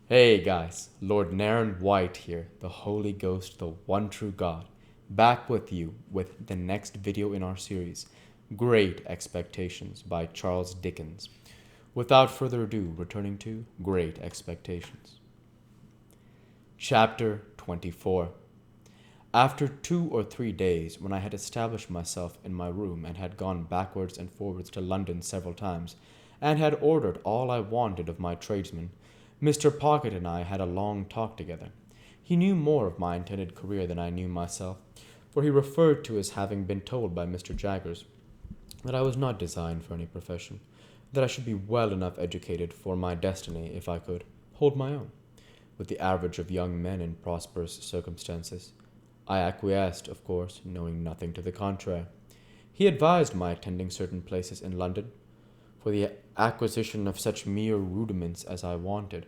Hey guys, Lord Naren White here, the Holy Ghost, the one true God, back with you with the next video in our series, Great Expectations by Charles Dickens. Without further ado, returning to Great Expectations. Chapter 24. After 2 or 3 days, when I had established myself in my room and had gone backwards and forwards to London several times, and had ordered all I wanted of my tradesmen, Mr. Pocket and I had a long talk together. He knew more of my intended career than I knew myself, for he referred to as having been told by Mr. Jaggers that I was not designed for any profession, that I should be well enough educated for my destiny if I could hold my own with the average of young men in prosperous circumstances. I acquiesced, of course, knowing nothing to the contrary. He advised my attending certain places in London for the acquisition of such mere rudiments as I wanted,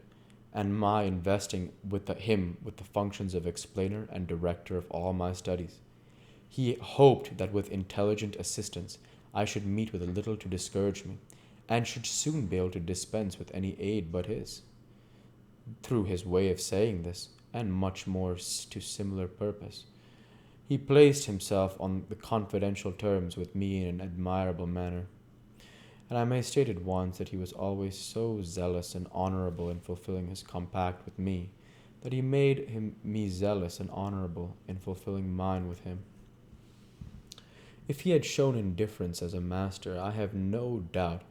and my investing him with the functions of explainer and director of all my studies. He hoped that with intelligent assistance I should meet with little to discourage me, and should soon be able to dispense with any aid but his. Through his way of saying this, and much more to similar purpose, he placed himself on the confidential terms with me in an admirable manner. And I may state at once that he was always so zealous and honorable in fulfilling his compact with me, that he made me zealous and honorable in fulfilling mine with him. If he had shown indifference as a master, I have no doubt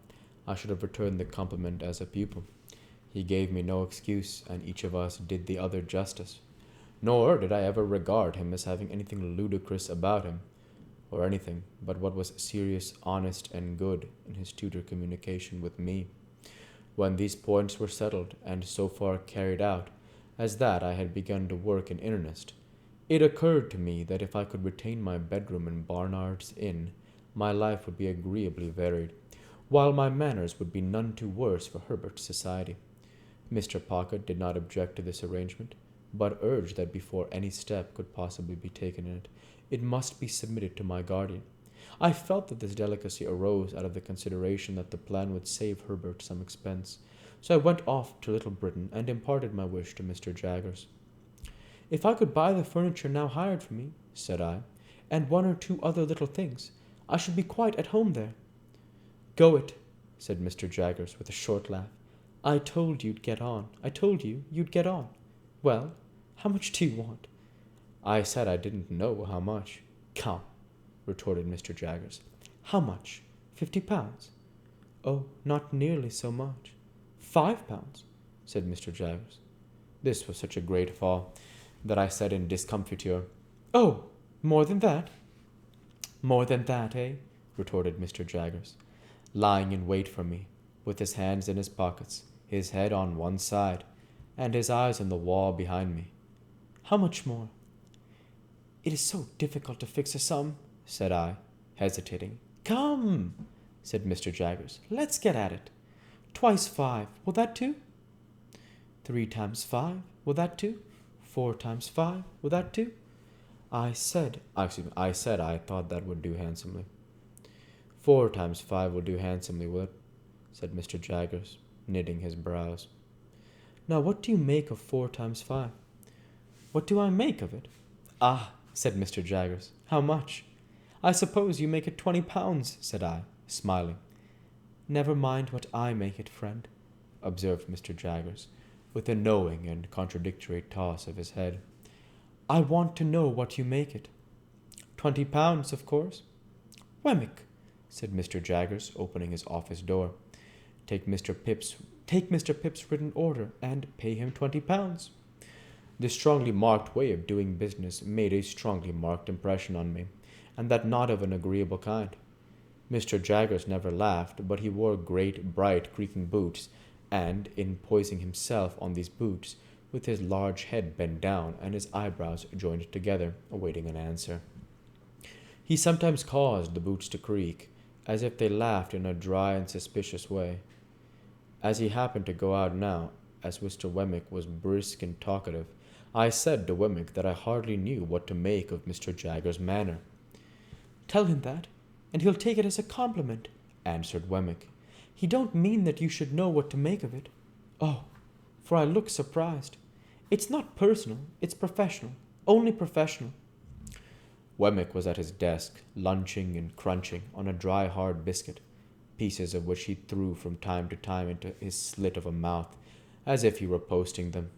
I should have returned the compliment as a pupil. He gave me no excuse, and each of us did the other justice. Nor did I ever regard him as having anything ludicrous about him, or anything but what was serious, honest, and good in his tutor communication with me. When these points were settled, and so far carried out as that I had begun to work in earnest, it occurred to me that if I could retain my bedroom in Barnard's Inn, my life would be agreeably varied, while my manners would be none too worse for Herbert's society. Mr. Pocket did not object to this arrangement, but urged that before any step could possibly be taken in it, it must be submitted to my guardian. I felt that this delicacy arose out of the consideration that the plan would save Herbert some expense, so I went off to Little Britain and imparted my wish to Mr. Jaggers. "If I could buy the furniture now hired for me," said I, "and one or two other little things, I should be quite at home there." "Go it," said Mr. Jaggers, with a short laugh. "I told you'd get on. I told you'd get on. Well, how much do you want?" I said I didn't know how much. "Come," retorted Mr. Jaggers. "How much? £50?" "Oh, not nearly so much." £5, said Mr. Jaggers. This was such a great fall that I said in discomfiture, "Oh, more than that?" "More than that, eh?" retorted Mr. Jaggers, lying in wait for me, with his hands in his pockets, his head on one side, and his eyes on the wall behind me. "How much more?" "It is so difficult to fix a sum," said I, hesitating. "Come," said Mr. Jaggers, "let's get at it. 2 times 5, will that do? 3 times 5, will that do? 4 times 5, will that do?" I said I thought that would do handsomely. "4 times 5 will do handsomely, will it?" said Mr. Jaggers, knitting his brows. "Now what do you make of 4 times 5? "What do I make of it?" "Ah," said Mr. Jaggers, "how much?" "I suppose you make it £20, said I, smiling. "Never mind what I make it, friend," observed Mr. Jaggers, with a knowing and contradictory toss of his head. "I want to know what you make it." £20, of course." "Wemmick," said Mr. Jaggers, opening his office door, Take Mr. Pip's written order, and pay him £20." This strongly marked way of doing business made a strongly marked impression on me, and that not of an agreeable kind. Mr. Jaggers never laughed, but he wore great, bright, creaking boots, and, in poising himself on these boots, with his large head bent down and his eyebrows joined together, awaiting an answer, he sometimes caused the boots to creak, as if they laughed in a dry and suspicious way. As he happened to go out now, as Mr. Wemmick was brisk and talkative, I said to Wemmick that I hardly knew what to make of Mr. Jaggers' manner. "Tell him that, and he'll take it as a compliment," answered Wemmick. "He don't mean that you should know what to make of it." "Oh, for I looked surprised. It's not personal, it's professional. Only professional. Wemmick was at his desk, lunching and crunching on a dry, hard biscuit, pieces of which he threw from time to time into his slit of a mouth, as if he were posting them.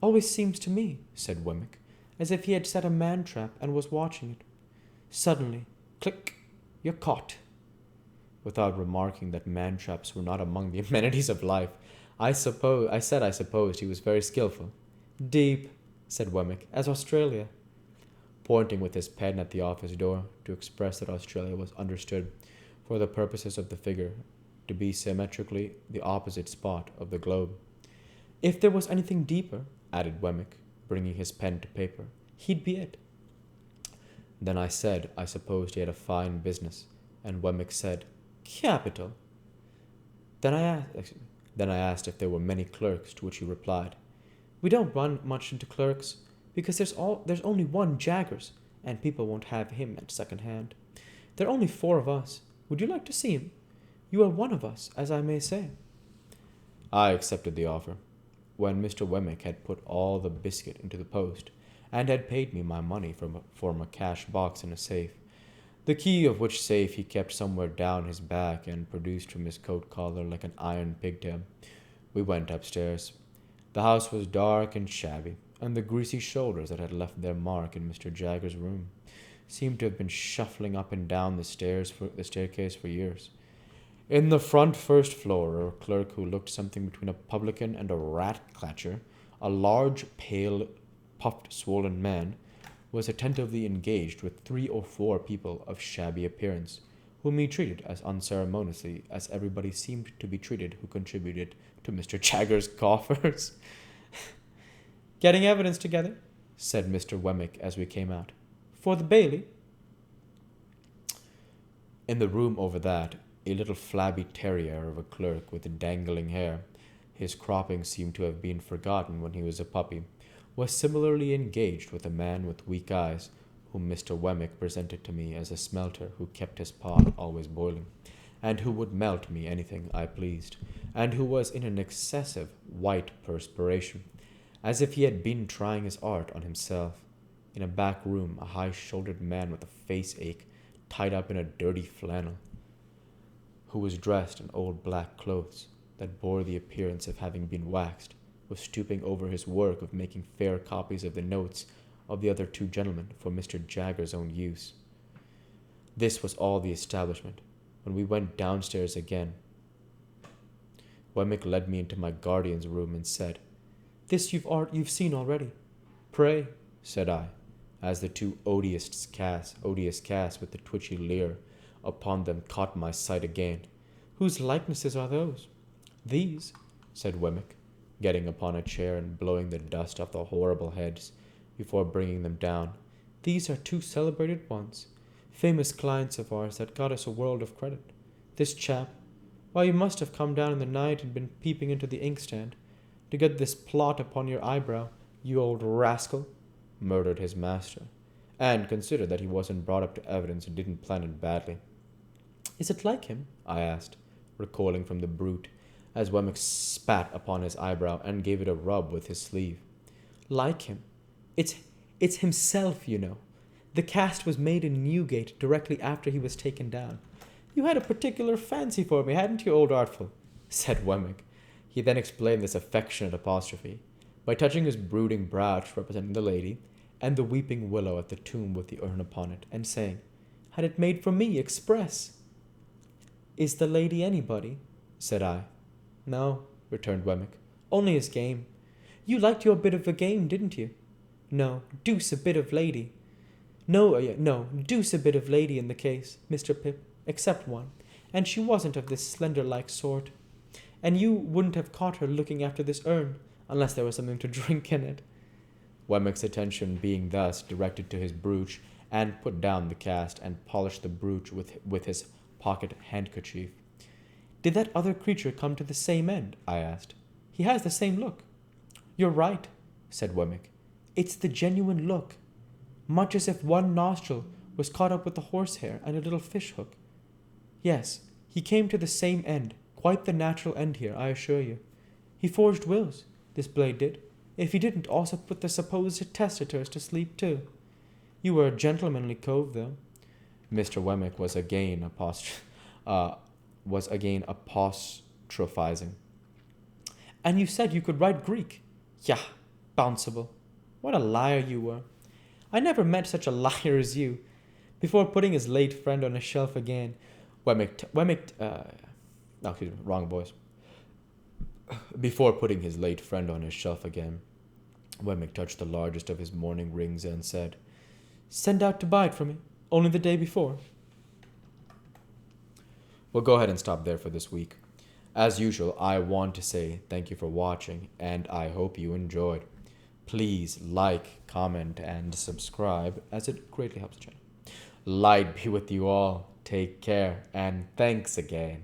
Always seems to me, said Wemmick, as if he had set a man-trap and was watching it. Suddenly, click, you're caught. Without remarking that man-traps were not among the amenities of life, I supposed he was very skilful. Deep, said Wemmick, as Australia, pointing with his pen at the office door to express that Australia was understood, for the purposes of the figure, to be symmetrically the opposite spot of the globe. If there was anything deeper, added Wemmick, bringing his pen to paper, he'd be it. Then I said I supposed he had a fine business, and Wemmick said, Capital. Then I asked if there were many clerks, to which he replied, We don't run much into clerks, because there's only one Jaggers, and people won't have him at second hand. There are only 4 of us. Would you like to see him? You are one of us, as I may say. I accepted the offer. When Mr. Wemmick had put all the biscuit into the post, and had paid me my money from a cash box in a safe, the key of which safe he kept somewhere down his back and produced from his coat collar like an iron pigtail, we went upstairs. The house was dark and shabby, and the greasy shoulders that had left their mark in Mr. Jagger's room seemed to have been shuffling up and down the staircase for years. In the front first floor, a clerk who looked something between a publican and a rat-catcher, a large, pale, puffed, swollen man, was attentively engaged with 3 or 4 people of shabby appearance, whom he treated as unceremoniously as everybody seemed to be treated who contributed to Mr. Jagger's coffers. Getting evidence together, said Mr. Wemmick as we came out. For the Bailey. In the room over that, a little flabby terrier of a clerk with dangling hair, his cropping seemed to have been forgotten when he was a puppy, was similarly engaged with a man with weak eyes, whom Mr. Wemmick presented to me as a smelter who kept his pot always boiling, and who would melt me anything I pleased, and who was in an excessive white perspiration, as if he had been trying his art on himself. In a back room, a high-shouldered man with a face ache, tied up in a dirty flannel, who was dressed in old black clothes that bore the appearance of having been waxed, was stooping over his work of making fair copies of the notes of the other 2 gentlemen for Mr. Jagger's own use. This was all the establishment. When we went downstairs again, Wemmick led me into my guardian's room and said, This you've seen already. Pray, said I, as the 2 odious casts with the twitchy leer upon them caught my sight again. Whose likenesses are those? These, said Wemmick, getting upon a chair and blowing the dust off the horrible heads before bringing them down. These are 2 celebrated ones, famous clients of ours that got us a world of credit. This chap, why, you must have come down in the night and been peeping into the inkstand to get this plot upon your eyebrow, you old rascal, murdered his master, and consider that he wasn't brought up to evidence and didn't plan it badly. Is it like him? I asked, recoiling from the brute, as Wemmick spat upon his eyebrow and gave it a rub with his sleeve. Like him? It's himself, you know. The cast was made in Newgate directly after he was taken down. You had a particular fancy for me, hadn't you, old Artful? Said Wemmick. He then explained this affectionate apostrophe by touching his brooding brow representing the lady, and the weeping willow at the tomb with the urn upon it, and saying, Had it made for me express. Is the lady anybody? Said I. No, returned Wemmick. Only his game. You liked your bit of a game, didn't you? No, deuce a bit of lady. No, deuce a bit of lady in the case, Mr. Pip, except one, and she wasn't of this slender-like sort. And you wouldn't have caught her looking after this urn, unless there was something to drink in it. Wemmick's attention being thus directed to his brooch, and put down the cast and polished the brooch with his pocket handkerchief. Did that other creature come to the same end? I asked. He has the same look. You're right, said Wemmick. It's the genuine look, much as if one nostril was caught up with the horsehair and a little fish hook. Yes, he came to the same end, quite the natural end here, I assure you. He forged wills. this blade did, if he didn't also put the supposed testators to sleep too. You were a gentlemanly cove, though. Mr. Wemmick was again apostrophizing. And you said you could write Greek. Yah, bounceable. What a liar you were. I never met such a liar as you. Before putting his late friend on a shelf again, wrong voice. Before putting his late friend on his shelf again, Wemmick touched the largest of his mourning rings and said, "Send out to buy it for me. Only the day before." We'll go ahead and stop there for this week. As usual, I want to say thank you for watching, and I hope you enjoyed. Please like, comment, and subscribe, as it greatly helps the channel. Light be with you all. Take care, and thanks again.